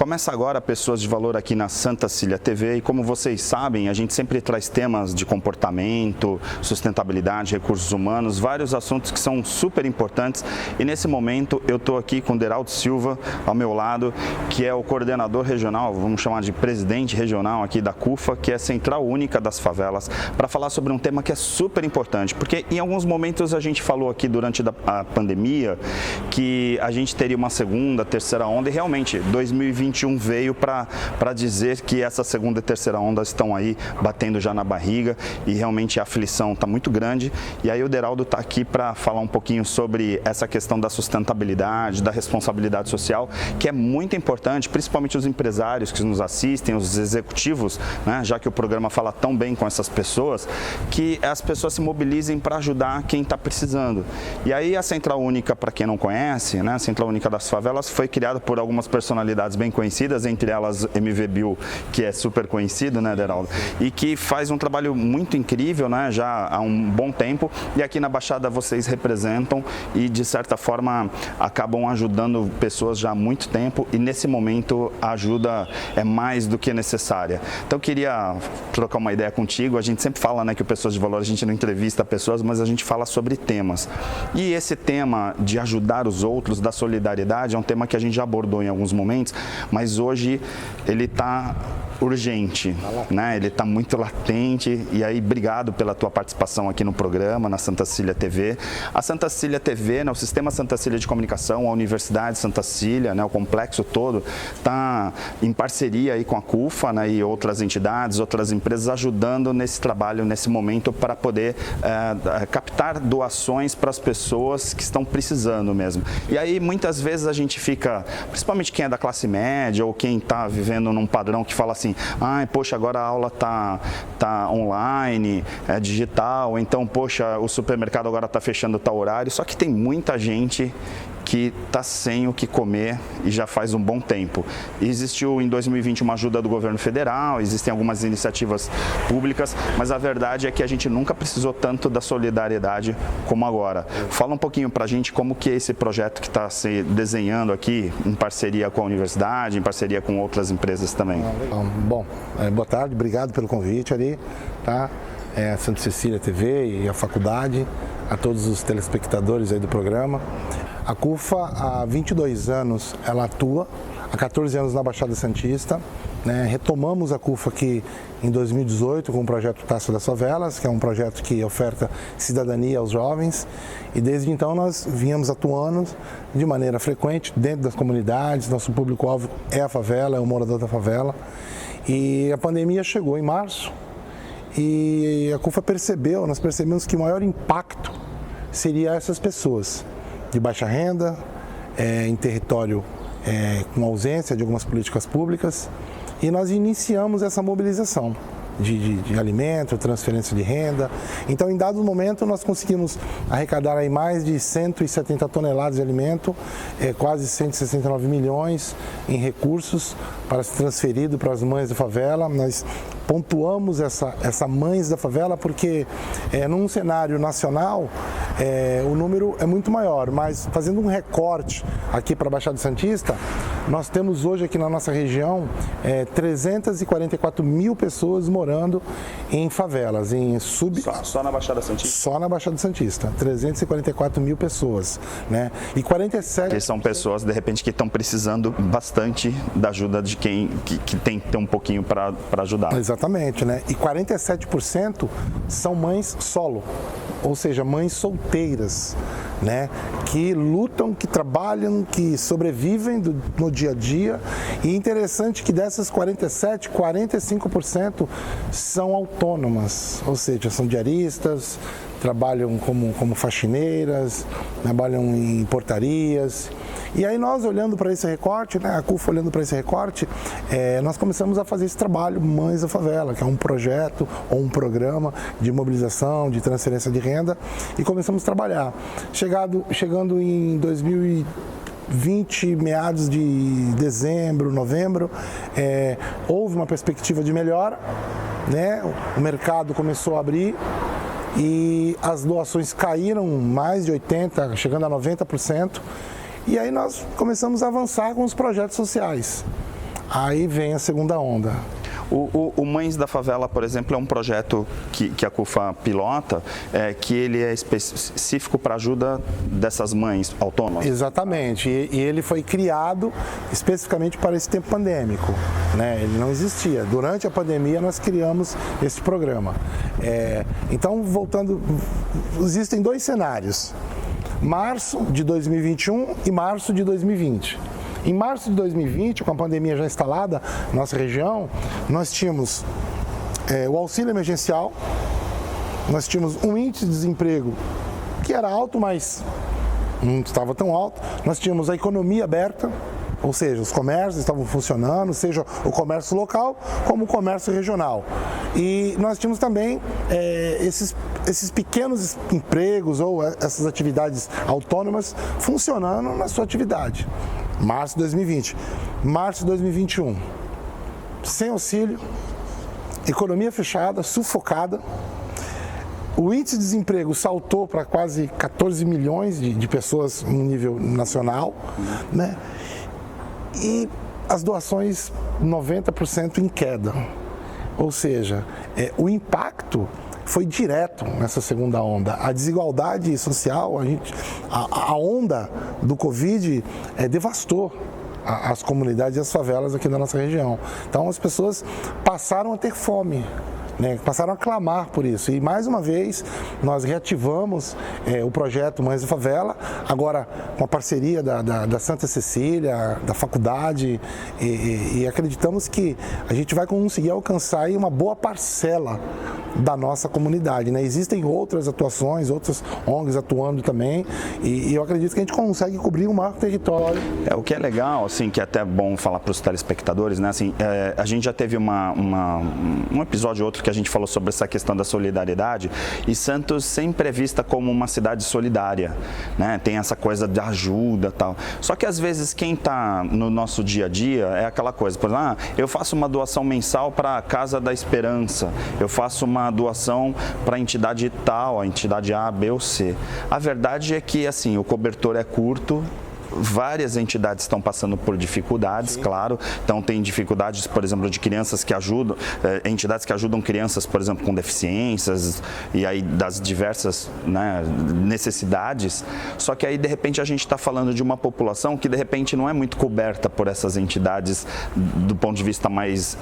Começa agora Pessoas de Valor aqui na Santa Cília TV e como vocês sabem, a gente sempre traz temas de comportamento, sustentabilidade, recursos humanos, vários assuntos que são super importantes e nesse momento eu estou aqui com o Deraldo Silva ao meu lado, que é o coordenador regional, vamos chamar de presidente regional aqui da CUFA, que é a Central Única das Favelas, para falar sobre um tema que é super importante, porque em alguns momentos a gente falou aqui durante a pandemia que a gente teria uma segunda, terceira onda e realmente 2021 veio para dizer que essa segunda e terceira onda estão aí batendo já na barriga e realmente a aflição está muito grande. E aí o Deraldo está aqui para falar um pouquinho sobre essa questão da sustentabilidade, da responsabilidade social, que é muito importante, principalmente os empresários que nos assistem, os executivos, né, já que o programa fala tão bem com essas pessoas, que as pessoas se mobilizem para ajudar quem está precisando. E aí a Central Única, para quem não conhece, né, a Central Única das Favelas foi criada por algumas personalidades bem conhecidas, entre elas MV Bill, que é super conhecido, né, Deraldo? E que faz um trabalho muito incrível, né, já há um bom tempo. E aqui na Baixada vocês representam e, de certa forma, acabam ajudando pessoas já há muito tempo e, nesse momento, a ajuda é mais do que necessária. Então, eu queria trocar uma ideia contigo. A gente sempre fala, né, que o Pessoas de Valor, a gente não entrevista pessoas, mas a gente fala sobre temas. E esse tema de ajudar os outros, da solidariedade, é um tema que a gente já abordou em alguns momentos, mas hoje ele está urgente, né? Ele está muito latente e aí obrigado pela tua participação aqui no programa, na Santa Cília TV. A Santa Cília TV, né, o Sistema Santa Cília de Comunicação, a Universidade Santa Cília, né, o complexo todo, está em parceria aí com a CUFA, né, e outras entidades, outras empresas ajudando nesse trabalho, nesse momento, para poder captar doações para as pessoas que estão precisando mesmo. E aí muitas vezes a gente fica, principalmente quem é da classe média ou quem está vivendo num padrão que fala assim, ai, poxa, agora a aula tá online, é digital, então, poxa, o supermercado agora está fechando tal horário, só que tem muita gente que está sem o que comer e já faz um bom tempo. Existiu em 2020 uma ajuda do governo federal, existem algumas iniciativas públicas, mas a verdade é que a gente nunca precisou tanto da solidariedade como agora. Fala um pouquinho para a gente como que é esse projeto que está se desenhando aqui em parceria com a universidade, em parceria com outras empresas também. Bom, boa tarde, obrigado pelo convite ali, tá? A Santa Cecília TV e a faculdade, a todos os telespectadores aí do programa. A CUFA, há 22 anos, ela atua, há 14 anos na Baixada Santista, né? Retomamos a CUFA aqui em 2018 com o projeto Taça das Favelas, que é um projeto que oferta cidadania aos jovens, e desde então nós vínhamos atuando de maneira frequente dentro das comunidades. Nosso público-alvo é a favela, é o morador da favela, e a pandemia chegou em março e a CUFA nós percebemos que o maior impacto seria essas pessoas de baixa renda, em território com ausência de algumas políticas públicas, e nós iniciamos essa mobilização de alimento, transferência de renda. Então, em dado momento, nós conseguimos arrecadar aí mais de 170 toneladas de alimento, quase 169 milhões em recursos para ser transferido para as mães da favela. Nós pontuamos essa mães da favela porque num cenário nacional o número é muito maior, mas fazendo um recorte aqui para a Baixada Santista, nós temos hoje aqui na nossa região 344 mil pessoas morando em favelas, Só na Baixada Santista? Só na Baixada Santista, 344 mil pessoas, né? E 47... Que são pessoas, de repente, que estão precisando bastante da ajuda de quem que tem que ter um pouquinho para ajudar. Exatamente, né? E 47% são mães solo, ou seja, mães solteiras, né? Que lutam, que trabalham, que sobrevivem no dia a dia. E interessante que dessas 45% são autônomas, ou seja, são diaristas, trabalham como faxineiras, trabalham em portarias. E aí nós olhando para esse recorte, né, a CUFA olhando para esse recorte, nós começamos a fazer esse trabalho Mães da Favela, que é um projeto ou um programa de mobilização, de transferência de renda, e começamos a trabalhar. Chegando em 2020, meados de dezembro, novembro, houve uma perspectiva de melhora, né? O mercado começou a abrir e as doações caíram mais de 80%, chegando a 90%. E aí nós começamos a avançar com os projetos sociais. aí vem a segunda onda. O Mães da Favela, por exemplo, é um projeto que a CUFA pilota, que ele é específico para a ajuda dessas mães autônomas. Exatamente, e ele foi criado especificamente para esse tempo pandêmico, né? Ele não existia. Durante a pandemia nós criamos esse programa. Então, voltando, existem dois cenários, março de 2021 e março de 2020. Em março de 2020, com a pandemia já instalada na nossa região, nós tínhamos o auxílio emergencial, nós tínhamos um índice de desemprego que era alto, mas não estava tão alto, nós tínhamos a economia aberta, ou seja, os comércios estavam funcionando, seja o comércio local como o comércio regional. E nós tínhamos também esses pequenos empregos ou essas atividades autônomas funcionando na sua atividade. Março de 2020. Março de 2021. Sem auxílio, economia fechada, sufocada. O índice de desemprego saltou para quase 14 milhões de pessoas no nível nacional, né? E as doações 90% em queda. Ou seja, o impacto foi direto nessa segunda onda. A desigualdade social, a onda do Covid devastou as comunidades e as favelas aqui da nossa região. Então as pessoas passaram a ter fome, né? Passaram a clamar por isso. E mais uma vez nós reativamos o projeto Mães da Favela, agora com a parceria da Santa Cecília, da faculdade, e acreditamos que a gente vai conseguir alcançar aí uma boa parcela da nossa comunidade, né? Existem outras atuações, outras ONGs atuando também, e eu acredito que a gente consegue cobrir o maior território. O que é legal, assim, que é até bom falar para os telespectadores, né? Assim, a gente já teve um episódio ou outro que a gente falou sobre essa questão da solidariedade, e Santos sempre é vista como uma cidade solidária, né? Tem essa coisa de ajuda e tal. Só que às vezes quem está no nosso dia a dia é aquela coisa, por exemplo, eu faço uma doação mensal para a Casa da Esperança, eu faço uma doação para a entidade tal, a entidade A, B ou C. A verdade é que, assim, o cobertor é curto. Várias entidades estão passando por dificuldades, sim, claro. Então tem dificuldades, por exemplo, de crianças que ajudam, entidades que ajudam crianças, por exemplo, com deficiências, e aí das diversas, né, necessidades. Só que aí, de repente, a gente está falando de uma população que, de repente, não é muito coberta por essas entidades do ponto de vista mais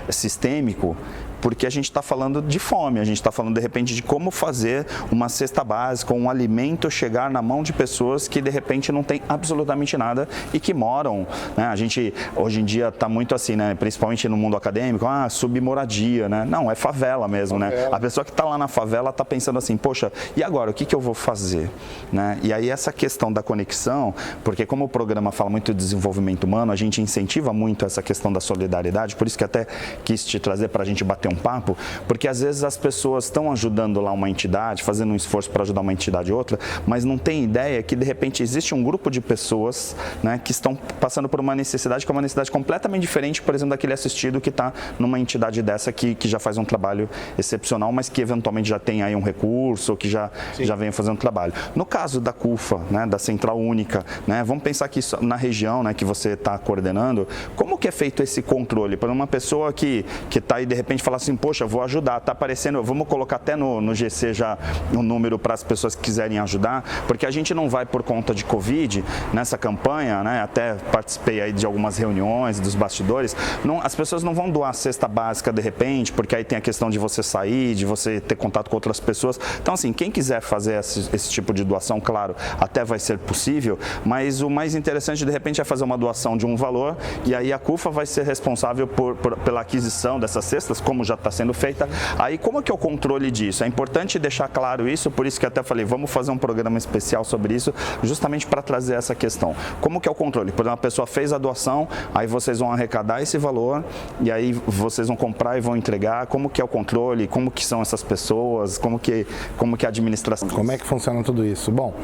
sistêmico, porque a gente está falando de fome, a gente está falando, de repente, de como fazer uma cesta básica, um alimento chegar na mão de pessoas que, de repente, não tem absolutamente nada e que moram, né? A gente, hoje em dia, está muito assim, né? Principalmente no mundo acadêmico, submoradia, né? Não, é favela mesmo, né? A pessoa que está lá na favela está pensando assim, poxa, e agora, o que eu vou fazer? Né? E aí essa questão da conexão, porque como o programa fala muito de desenvolvimento humano, a gente incentiva muito essa questão da solidariedade, por isso que até quis te trazer para a gente bater um papo, porque às vezes as pessoas estão ajudando lá uma entidade, fazendo um esforço para ajudar uma entidade ou outra, mas não tem ideia que de repente existe um grupo de pessoas, né, que estão passando por uma necessidade que é uma necessidade completamente diferente, por exemplo, daquele assistido que está numa entidade dessa que já faz um trabalho excepcional, mas que eventualmente já tem aí um recurso, ou que já vem fazendo trabalho. No caso da CUFA, né, da Central Única, né, vamos pensar que isso, na região, né, que você está coordenando, como que é feito esse controle? Para uma pessoa que está aí de repente fala assim, poxa, vou ajudar, está aparecendo, vamos colocar até no GC já um número para as pessoas que quiserem ajudar, porque a gente não vai por conta de Covid nessa campanha, né, até participei aí de algumas reuniões dos bastidores, as pessoas não vão doar cesta básica de repente, porque aí tem a questão de você sair, de você ter contato com outras pessoas. Então, assim, quem quiser fazer esse tipo de doação, claro, até vai ser possível, mas o mais interessante de repente é fazer uma doação de um valor e aí a CUFA vai ser responsável pela aquisição dessas cestas, como já está sendo feita. Aí como é que é o controle disso? É importante deixar claro isso, por isso que até falei, vamos fazer um programa especial sobre isso, justamente para trazer essa questão. Como que é o controle? Por exemplo, a pessoa fez a doação, aí vocês vão arrecadar esse valor e aí vocês vão comprar e vão entregar. Como que é o controle? Como que são essas pessoas? Como que é a administração? Como é que funciona tudo isso? Bom,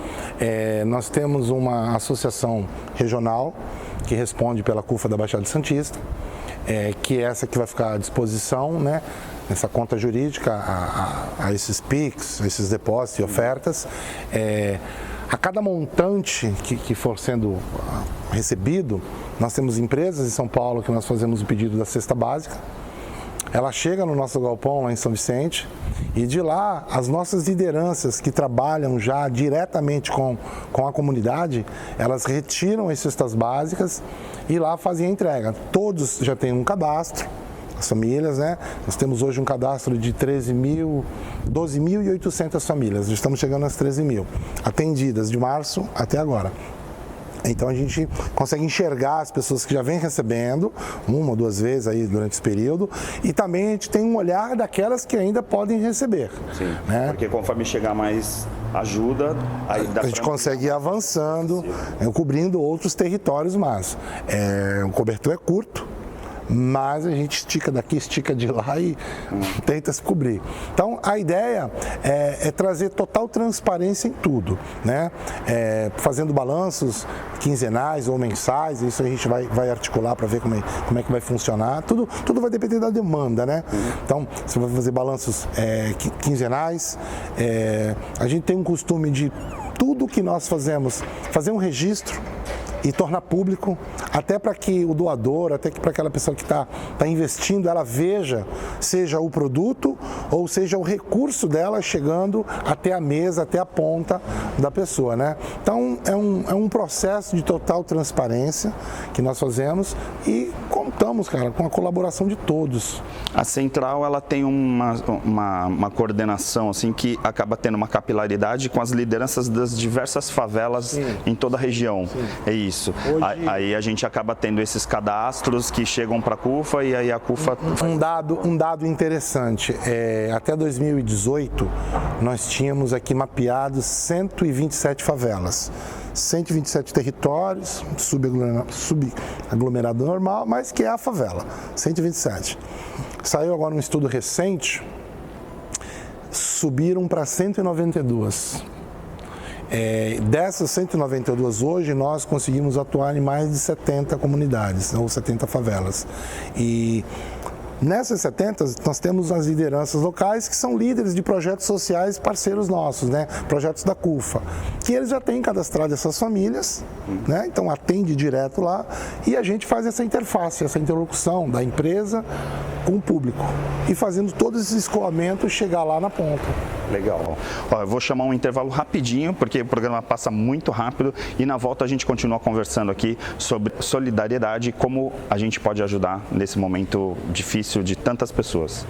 nós temos uma associação regional que responde pela CUFA da Baixada Santista, que é essa que vai ficar à disposição, né, nessa conta jurídica, a esses PIX, esses depósitos e ofertas. A cada montante que for sendo recebido, nós temos empresas em São Paulo que nós fazemos o pedido da cesta básica. Ela chega no nosso galpão lá em São Vicente e de lá as nossas lideranças que trabalham já diretamente com a comunidade, elas retiram as cestas básicas e lá fazem a entrega. Todos já têm um cadastro, as famílias, né? Nós temos hoje um cadastro de 12.800 famílias, já estamos chegando às 13.000, atendidas de março até agora. Então a gente consegue enxergar as pessoas que já vêm recebendo, uma ou duas vezes aí durante esse período, e também a gente tem um olhar daquelas que ainda podem receber. Sim, né? Porque conforme chegar mais ajuda, aí dá a gente consegue ir avançando, cobrindo outros territórios, mas o cobertor é curto. Mas a gente estica daqui, estica de lá e tenta se cobrir. Então, a ideia é trazer total transparência em tudo, né? Fazendo balanços quinzenais ou mensais, isso a gente vai articular para ver como é que vai funcionar. Tudo vai depender da demanda, né? Então, você vai fazer balanços quinzenais. A gente tem um costume de tudo que nós fazemos, fazer um registro e tornar público, até para que o doador, até que para aquela pessoa que está investindo, ela veja, seja o produto ou seja o recurso dela chegando até a mesa, até a ponta da pessoa, né? Então, é um processo de total transparência que nós fazemos e contamos, cara, com a colaboração de todos. A Central, ela tem uma coordenação, assim, que acaba tendo uma capilaridade com as lideranças das diversas favelas Sim. em toda a região. Sim. É isso. Hoje... Aí a gente acaba tendo esses cadastros que chegam para a CUFA e aí a CUFA... Um dado interessante, até 2018 nós tínhamos aqui mapeados 127 favelas. 127 territórios, subaglomerado normal, mas que é a favela, 127. Saiu agora um estudo recente, subiram para 192. Dessas 192 hoje, nós conseguimos atuar em mais de 70 comunidades, ou 70 favelas. E nessas 70, nós temos as lideranças locais, que são líderes de projetos sociais parceiros nossos, né? Projetos da CUFA, que eles já têm cadastrado essas famílias, né? Então atende direto lá e a gente faz essa interface, essa interlocução da empresa com o público e fazendo todos esses escoamentos chegar lá na ponta. Legal. Ó, eu vou chamar um intervalo rapidinho, porque o programa passa muito rápido e na volta a gente continua conversando aqui sobre solidariedade e como a gente pode ajudar nesse momento difícil de tantas pessoas.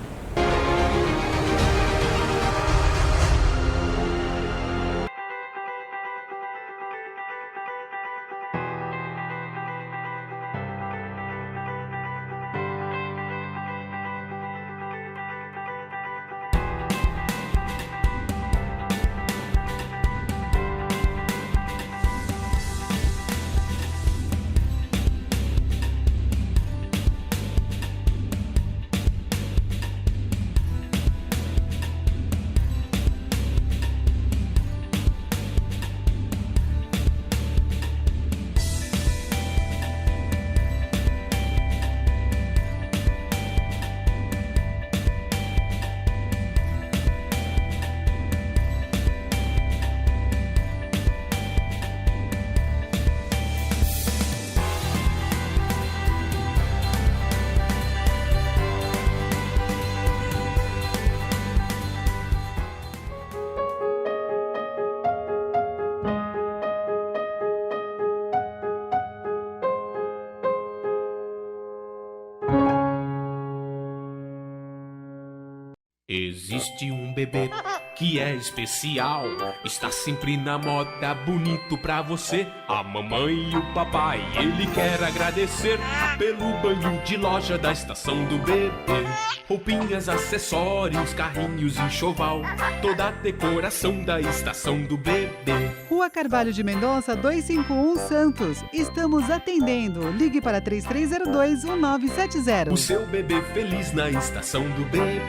Existe um bebê que é especial, está sempre na moda, bonito pra você. A mamãe e o papai, ele quer agradecer pelo banho de loja da estação do bebê. Roupinhas, acessórios, carrinhos, enxoval, toda a decoração da estação do bebê. Rua Carvalho de Mendonça, 251 Santos. Estamos atendendo. Ligue para 3302-1970. O seu bebê feliz na estação do bebê.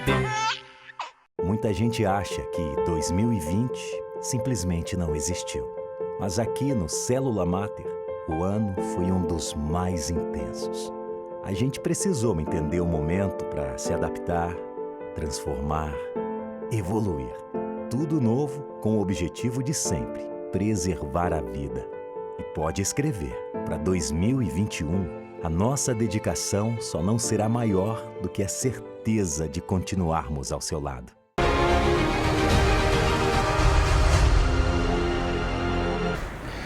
Muita gente acha que 2020 simplesmente não existiu. Mas aqui no Célula Mater, o ano foi um dos mais intensos. A gente precisou entender o momento para se adaptar, transformar, evoluir. Tudo novo com o objetivo de sempre preservar a vida. E pode escrever, para 2021, a nossa dedicação só não será maior do que a certeza de continuarmos ao seu lado.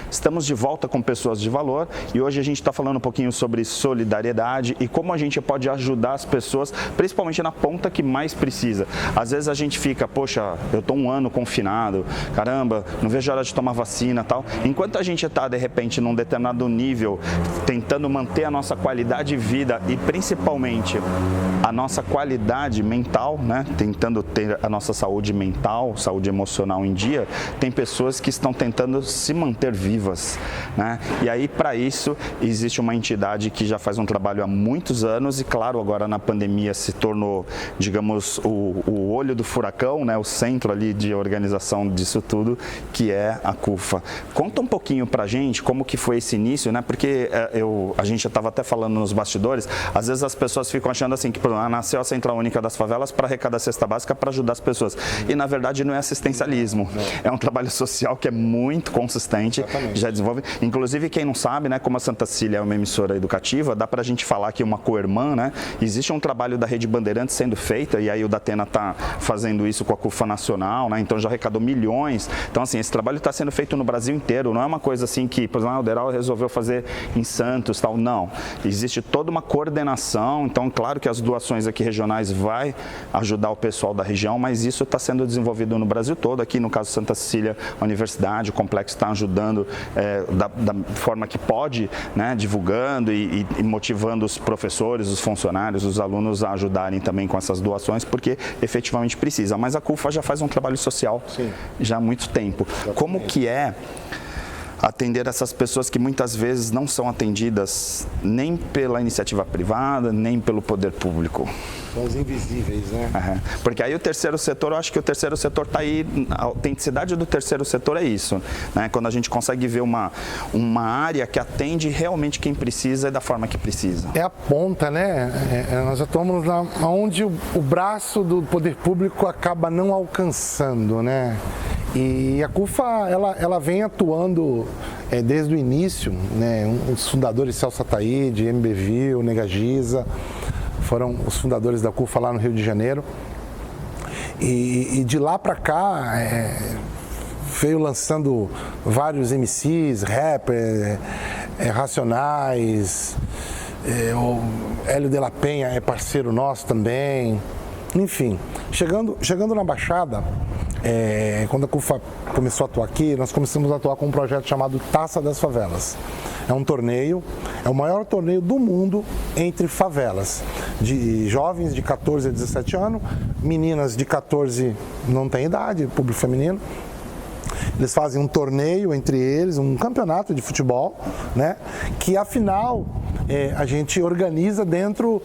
Estamos de volta com Pessoas de Valor e hoje a gente está falando um pouquinho sobre solidariedade e como a gente pode ajudar as pessoas, principalmente na ponta que mais precisa. Às vezes a gente fica, poxa, eu estou um ano confinado, caramba, não vejo a hora de tomar vacina e tal. Enquanto a gente está, de repente, num determinado nível, tentando manter a nossa qualidade de vida e principalmente a nossa qualidade mental, né? Tentando ter a nossa saúde mental, saúde emocional em dia, tem pessoas que estão tentando se manter vivas. Né? E aí, para isso, existe uma entidade que já faz um trabalho há muitos anos e, claro, agora na pandemia se tornou, digamos, o olho do furacão, né? O centro ali de organização disso tudo, que é a CUFA. Conta um pouquinho para a gente como que foi esse início, né? Porque a gente já estava até falando nos bastidores, às vezes as pessoas ficam achando assim que nasceu a Central Única das Favelas para arrecadar cesta básica para ajudar as pessoas. E, na verdade, não é assistencialismo. É um trabalho social que é muito consistente. Exatamente. Já desenvolve. Inclusive, quem não sabe, né, como a Santa Cília é uma emissora educativa, dá para a gente falar que uma co-irmã, né? Existe um trabalho da Rede Bandeirantes sendo feito, e aí o Datena está fazendo isso com a CUFA Nacional, né? Então já arrecadou milhões. Então, assim, esse trabalho está sendo feito no Brasil inteiro, não é uma coisa assim que, por exemplo, o Deral resolveu fazer em Santos, tal. Não. Existe toda uma coordenação, então, claro que as doações aqui regionais vai ajudar o pessoal da região, mas isso está sendo desenvolvido no Brasil todo. Aqui, no caso Santa Cília, a universidade, o complexo está ajudando da forma que pode, né, divulgando e motivando os professores, os funcionários, os alunos a ajudarem também com essas doações, porque efetivamente precisa. Mas a CUFA já faz um trabalho social já há muito tempo. Exatamente. Como que é atender essas pessoas que muitas vezes não são atendidas nem pela iniciativa privada, nem pelo poder público? São os invisíveis, né? Porque aí o terceiro setor, eu acho que o terceiro setor está aí, a autenticidade do terceiro setor é isso, né? Quando a gente consegue ver uma área que atende realmente quem precisa e da forma que precisa. É a ponta, né? Nós estamos onde o braço do poder público acaba não alcançando, né? E a CUFA, ela vem atuando desde o início, né? Os fundadores Celso Ataíde, MBVille, Negagisa, foram os fundadores da CUFA lá no Rio de Janeiro. E de lá para cá, veio lançando vários MCs, rappers, Racionais, o Hélio de la Penha é parceiro nosso também. Enfim, chegando na Baixada, quando a CUFA começou a atuar aqui, nós começamos a atuar com um projeto chamado Taça das Favelas. É um torneio, é o maior torneio do mundo entre favelas, de jovens de 14 a 17 anos, meninas de 14 não tem idade, público feminino. Eles fazem um torneio entre eles, um campeonato de futebol, né? Que afinal a gente organiza dentro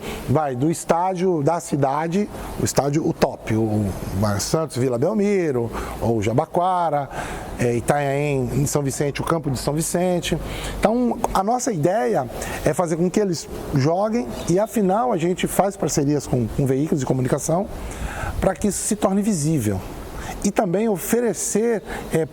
do estádio da cidade, o estádio o top, o Santos Vila Belmiro, ou Jabaquara, Itanhaém, São Vicente, o campo de São Vicente. Então a nossa ideia é fazer com que eles joguem e afinal a gente faz parcerias com veículos de comunicação para que isso se torne visível. E também oferecer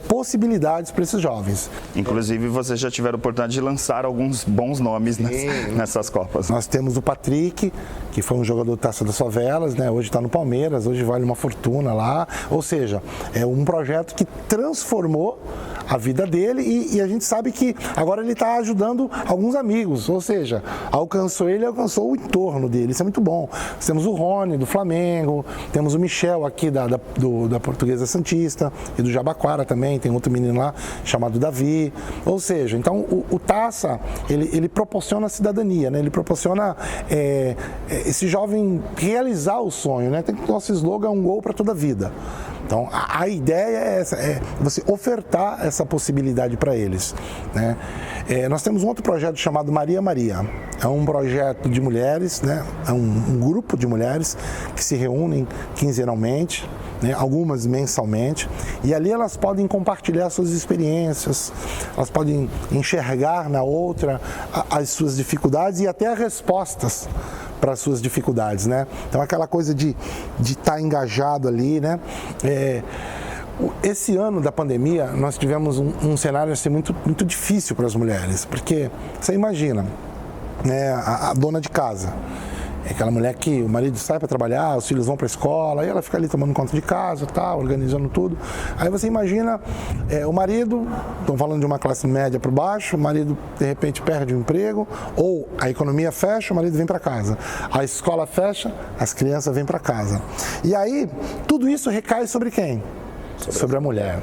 possibilidades para esses jovens. Inclusive, vocês já tiveram a oportunidade de lançar alguns bons nomes nessas Copas. Nós temos o Patrick, que foi um jogador da Taça das Favelas, né? Hoje está no Palmeiras, hoje vale uma fortuna lá. Ou seja, é um projeto que transformou a vida dele e a gente sabe que agora ele está ajudando alguns amigos, ou seja, alcançou o entorno dele, isso é muito bom. Nós temos o Rony, do Flamengo, temos o Michel aqui da Portuguesa Santista e do Jabaquara também, tem outro menino lá chamado Davi, ou seja, então o Taça, ele proporciona cidadania, né? Ele proporciona esse jovem realizar o sonho, né? O nosso slogan é um gol para toda a vida. Então, a ideia é essa, você ofertar essa possibilidade para eles, né? Nós temos um outro projeto chamado Maria Maria. É um projeto de mulheres, né? É um grupo de mulheres que se reúnem quinzenalmente, né? Algumas mensalmente, e ali elas podem compartilhar suas experiências, elas podem enxergar na outra as suas dificuldades e até as respostas para as suas dificuldades, né? Então aquela coisa de estar engajado ali, né? Esse ano da pandemia, nós tivemos um cenário assim, muito, muito difícil para as mulheres, porque você imagina, né, a dona de casa, é aquela mulher que o marido sai para trabalhar, os filhos vão para a escola, aí ela fica ali tomando conta de casa, tal, organizando tudo. Aí você imagina o marido, estão falando de uma classe média para baixo, o marido de repente perde o emprego, ou a economia fecha, o marido vem para casa. A escola fecha, as crianças vêm para casa. E aí, tudo isso recai sobre quem? Sobre a mulher.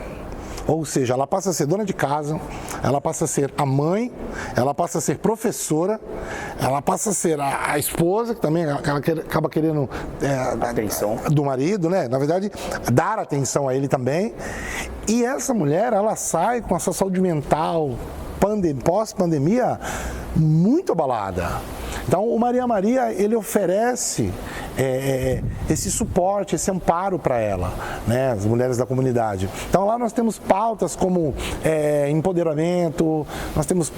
Ou seja, ela passa a ser dona de casa, ela passa a ser a mãe, ela passa a ser professora, ela passa a ser a esposa, que também ela acaba querendo atenção do marido, né? Na verdade, dar atenção a ele também. E essa mulher, ela sai com a sua saúde mental, pós-pandemia, muito abalada. Então, o Maria, ele oferece esse suporte, esse amparo para ela, né, as mulheres da comunidade. Então, lá nós temos pautas como empoderamento, nós temos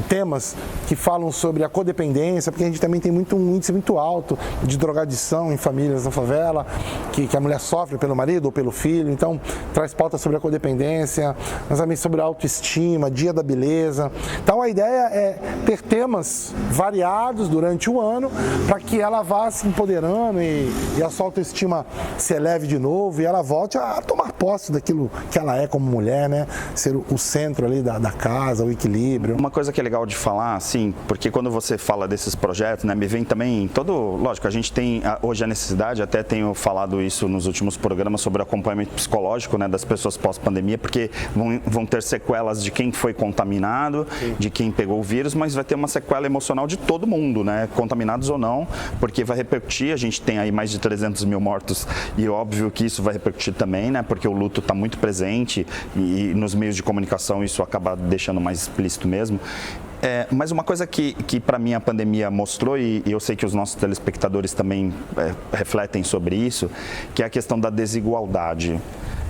temas que falam sobre a codependência, porque a gente também tem um índice muito alto de drogadição em famílias na favela, que a mulher sofre pelo marido ou pelo filho, então traz pautas sobre a codependência, mas também sobre a autoestima, dia da beleza. Então, a ideia é ter temas variados durante o ano para que ela vá se empoderando e a sua autoestima se eleve de novo e ela volte a tomar posse daquilo que ela é como mulher, né? Ser o centro ali da casa, o equilíbrio. Uma coisa que é legal de falar, assim, porque quando você fala desses projetos, né, me vem também lógico, a gente tem hoje a necessidade, até tenho falado isso nos últimos programas sobre o acompanhamento psicológico, né, das pessoas pós-pandemia, porque vão ter sequelas de quem foi contaminado, sim, de quem pegou o vírus, mas vai ter uma sequela emocional de todo mundo, né, contaminados ou não, porque vai repercutir. A gente tem aí mais de 300 mil mortos e óbvio que isso vai repercutir também, né? Porque o luto está muito presente e nos meios de comunicação isso acaba deixando mais explícito mesmo. Mas uma coisa que para mim a pandemia mostrou, e eu sei que os nossos telespectadores também refletem sobre isso, que é a questão da desigualdade.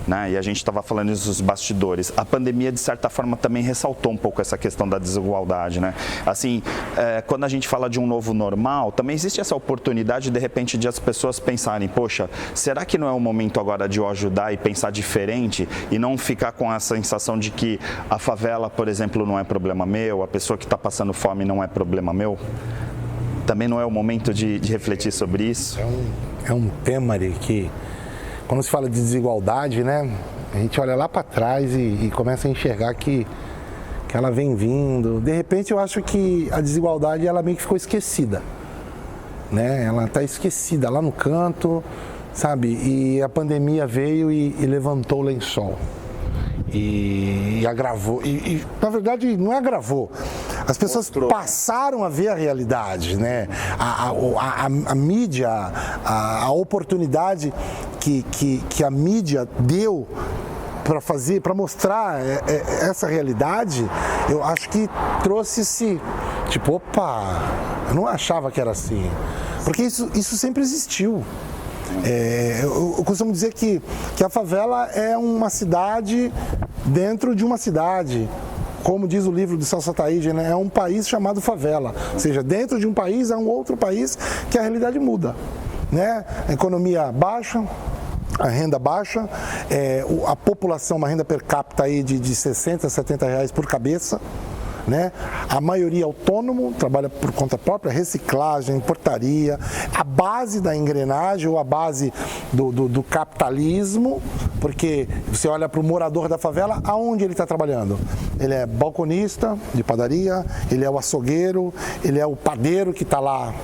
Né? E a gente estava falando isso nos bastidores. A pandemia, de certa forma, também ressaltou um pouco essa questão da desigualdade, né? Assim, quando a gente fala de um novo normal, também existe essa oportunidade, de repente, de as pessoas pensarem, poxa, será que não é o momento agora de eu ajudar e pensar diferente e não ficar com a sensação de que a favela, por exemplo, não é problema meu, a pessoa que está passando fome não é problema meu? Também não é o momento de refletir sobre isso? É um tema, Ari, que quando se fala de desigualdade, né, a gente olha lá para trás e começa a enxergar que ela vem vindo. De repente, eu acho que a desigualdade ela meio que ficou esquecida, né? Ela está esquecida lá no canto, sabe? E a pandemia veio e levantou o lençol. E agravou, na verdade não agravou, as pessoas passaram a ver a realidade, né? A mídia, a oportunidade que a mídia deu para mostrar essa realidade, eu acho que trouxe esse, tipo, opa, eu não achava que era assim, porque isso sempre existiu. Eu costumo dizer que a favela é uma cidade dentro de uma cidade. Como diz o livro do Celso Ataíde, né? É um país chamado favela. Ou seja, dentro de um país há um outro país que a realidade muda, né? A economia baixa, a renda baixa, a população, uma renda per capita aí de 60, 70 reais por cabeça. Né? A maioria autônomo, trabalha por conta própria, reciclagem, portaria, a base da engrenagem ou a base do capitalismo, porque você olha para o morador da favela, aonde ele está trabalhando? Ele é balconista de padaria, ele é o açougueiro, ele é o padeiro que está lá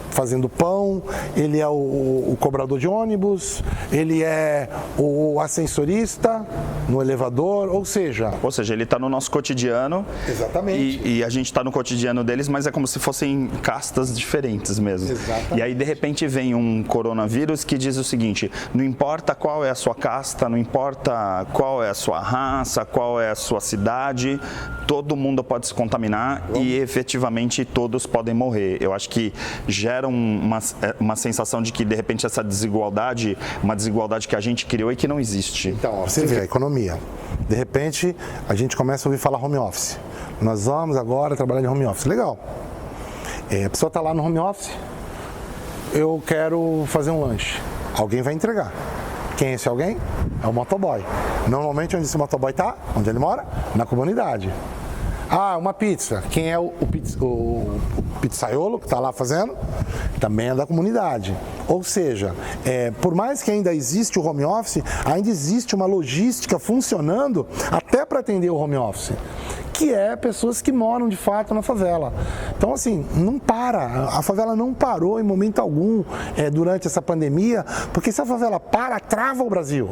fazendo pão, ele é o cobrador de ônibus, ele é o ascensorista no elevador, ou seja, ele está no nosso cotidiano. Exatamente. E a gente está no cotidiano deles, mas é como se fossem castas diferentes mesmo. Exatamente. E aí, de repente, vem um coronavírus que diz o seguinte: não importa qual é a sua casta, não importa qual é a sua raça, qual é a sua cidade, todo mundo pode se contaminar e efetivamente todos podem morrer. Eu acho que gera uma sensação de que, de repente, essa desigualdade, uma desigualdade que a gente criou e que não existe. Então, você vê a economia. De repente, a gente começa a ouvir falar home office. Nós vamos agora trabalhar de home office. Legal. A pessoa está lá no home office. Eu quero fazer um lanche. Alguém vai entregar. Quem é esse alguém? É o motoboy. Normalmente onde esse motoboy está? Onde ele mora? Na comunidade. Ah, uma pizza. Quem é o pizzaiolo que está lá fazendo? Também é da comunidade. Ou seja, por mais que ainda existe o home office, ainda existe uma logística funcionando até para atender o home office, que é pessoas que moram de fato na favela. Então, assim, não para. A favela não parou em momento algum durante essa pandemia, porque se a favela para, trava o Brasil.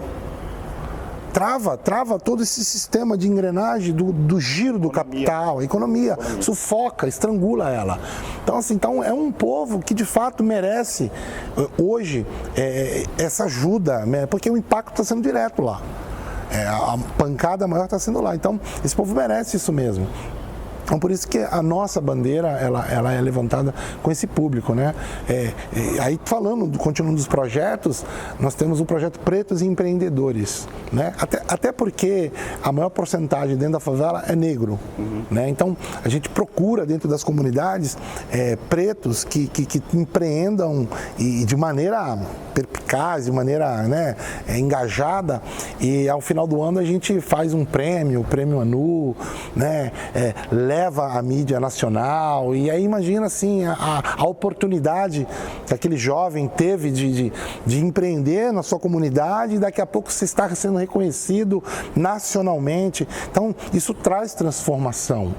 Trava todo esse sistema de engrenagem do giro do capital, a economia, sufoca, estrangula ela. Então, assim, é um povo que de fato merece hoje essa ajuda, né? Porque o impacto está sendo direto lá. A pancada maior está sendo lá. Então, esse povo merece isso mesmo. Então, por isso que a nossa bandeira, ela é levantada com esse público, né? Aí, continuando dos projetos, nós temos o projeto Pretos e Empreendedores, né? Até porque a maior porcentagem dentro da favela é negro, né? Então, a gente procura dentro das comunidades pretos que empreendam e de maneira perspicaz, de maneira, né, engajada, e ao final do ano a gente faz um prêmio, o Prêmio ANU, né? Leva a mídia nacional, e aí imagina assim a oportunidade que aquele jovem teve de empreender na sua comunidade, e daqui a pouco você está sendo reconhecido nacionalmente. Então isso traz transformação.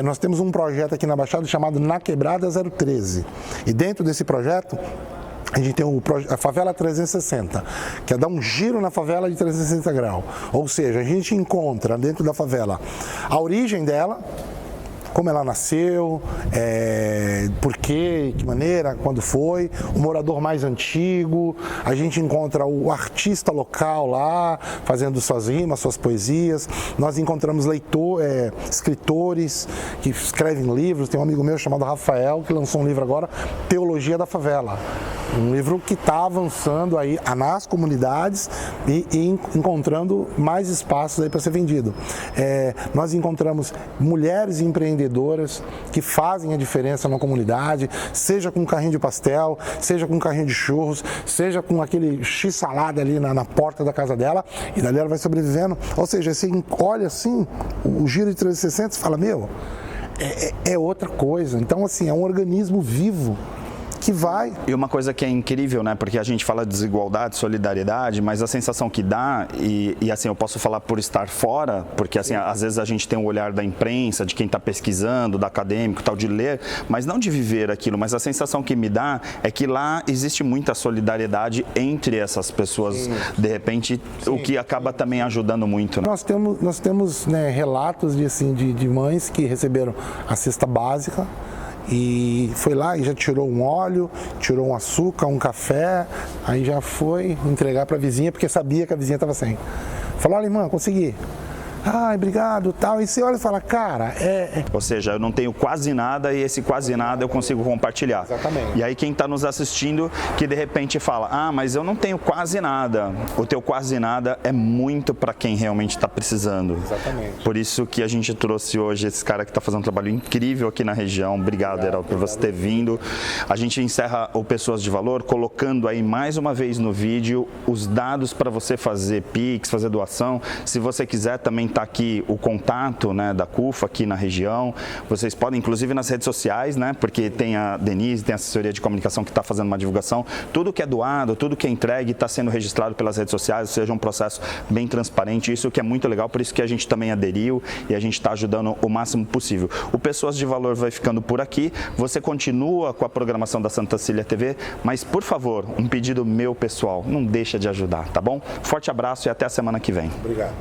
Nós temos um projeto aqui na Baixada chamado Na Quebrada 013, e dentro desse projeto a gente tem a Favela 360, que é dar um giro na favela de 360 graus. Ou seja, a gente encontra dentro da favela a origem dela, como ela nasceu, por quê, de que maneira, quando foi, o morador mais antigo, a gente encontra o artista local lá, fazendo suas rimas, suas poesias, nós encontramos escritores que escrevem livros, tem um amigo meu chamado Rafael, que lançou um livro agora, Teologia da Favela, um livro que está avançando aí nas comunidades e encontrando mais espaços aí para ser vendido. Nós encontramos mulheres empreendedoras que fazem a diferença na comunidade, seja com um carrinho de pastel, seja com um carrinho de churros, seja com aquele x-salada ali na porta da casa dela, e dali ela vai sobrevivendo. Ou seja, você olha assim, o giro de 360 e fala, meu, é outra coisa. Então, assim, é um organismo vivo que vai. E uma coisa que é incrível, né? Porque a gente fala de desigualdade, solidariedade, mas a sensação que dá, e assim, eu posso falar por estar fora, porque assim, às vezes a gente tem o olhar da imprensa, de quem está pesquisando, do acadêmico, tal, de ler, mas não de viver aquilo, mas a sensação que me dá é que lá existe muita solidariedade entre essas pessoas, sim, de repente, sim, o que acaba também ajudando muito, né? Nós temos né, relatos de mães que receberam a cesta básica, e foi lá e já tirou um óleo, tirou um açúcar, um café, aí já foi entregar para a vizinha, porque sabia que a vizinha estava sem. Falou, olha, irmã, consegui. Ai, obrigado, tal. E você olha e fala, cara, Ou seja, eu não tenho quase nada e esse quase nada eu consigo compartilhar. Exatamente. E aí quem está nos assistindo que de repente fala, mas eu não tenho quase nada. O teu quase nada é muito para quem realmente está precisando. Exatamente. Por isso que a gente trouxe hoje esse cara que está fazendo um trabalho incrível aqui na região. Obrigado, Heraldo, por você ter vindo. A gente encerra o Pessoas de Valor colocando aí mais uma vez no vídeo os dados para você fazer Pix, fazer doação. Se você quiser também está aqui o contato, né, da CUFA aqui na região. Vocês podem, inclusive nas redes sociais, né, porque tem a Denise, tem a assessoria de comunicação que está fazendo uma divulgação. Tudo que é doado, tudo que é entregue está sendo registrado pelas redes sociais, ou seja, um processo bem transparente. Isso que é muito legal, por isso que a gente também aderiu e a gente está ajudando o máximo possível. O Pessoas de Valor vai ficando por aqui. Você continua com a programação da Santa Cília TV, mas, por favor, um pedido meu pessoal, não deixa de ajudar, tá bom? Forte abraço e até a semana que vem. Obrigado.